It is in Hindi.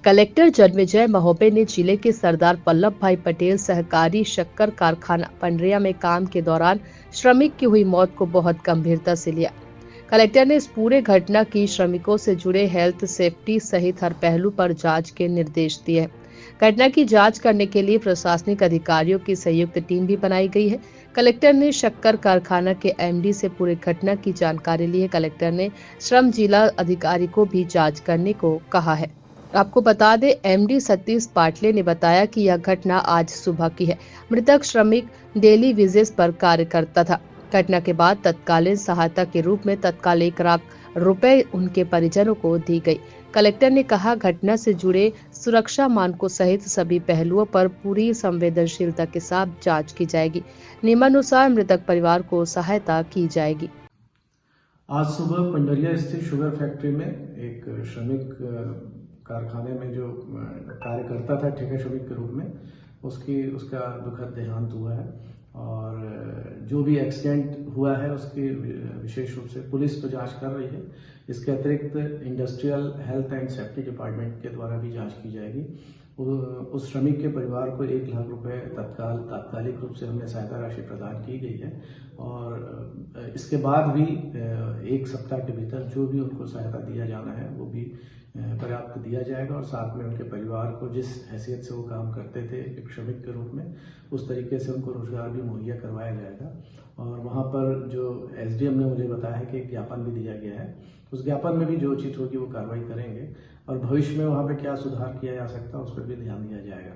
कलेक्टर जन्मेजय महोबे ने जिले के सरदार वल्लभ भाई पटेल सहकारी शक्कर कारखाना पंडरिया में काम के दौरान श्रमिक की हुई मौत को बहुत गंभीरता से लिया। कलेक्टर ने इस पूरे घटना की श्रमिकों से जुड़े हेल्थ सेफ्टी सहित हर पहलू पर जांच के निर्देश दिए हैं। घटना की जांच करने के लिए प्रशासनिक अधिकारियों की संयुक्त टीम भी बनाई गई है। कलेक्टर ने शक्कर कारखाना के एमडी से पूरी घटना की जानकारी ली है। कलेक्टर ने श्रम जिला अधिकारी को भी जांच करने को कहा है। आपको बता दें, एमडी सतीश पाटले ने बताया कि यह घटना आज सुबह की है। मृतक श्रमिक डेली वेजेस पर कार्य करता था। घटना के बाद तत्कालीन सहायता के रूप में तत्काल 1 लाख रुपए उनके परिजनों को दी गई। कलेक्टर ने कहा, घटना से जुड़े सुरक्षा मानकों सहित सभी पहलुओं पर पूरी संवेदनशीलता के साथ जांच की जाएगी। नियमानुसार मृतक परिवार को सहायता की जाएगी। आज सुबह पंडरिया स्थित शुगर फैक्ट्री में एक श्रमिक कारखाने में जो कार्य करता था ठेका श्रमिक के रूप में उसका दुखद देहांत हुआ है। और जो भी एक्सीडेंट हुआ है उसकी विशेष रूप से पुलिस तो जांच कर रही है। इसके अतिरिक्त industrial health and safety department के द्वारा भी जांच की जाएगी। उस श्रमिक के परिवार को 1 लाख रुपए तात्कालिक रूप से हमने सहायता राशि प्रदान की गई है। और इसके बाद भी 1 सप्ताह के भीतर जो भी उनको सहायता दिया जाना है वो भी पर्याप्त दिया जाएगा। और साथ में उनके परिवार को जिस हैसियत से वो काम करते थे एक श्रमिक के रूप में, उस तरीके से उनको रोजगार भी मुहैया करवाया जाएगा। और वहाँ पर जो एसडीएम ने मुझे बताया है कि एक ज्ञापन भी दिया गया है। उस ज्ञापन में भी जो उचित होगी वो कार्रवाई करेंगे और भविष्य में वहाँ पे क्या सुधार किया जा सकता है उस पर भी ध्यान दिया जाएगा।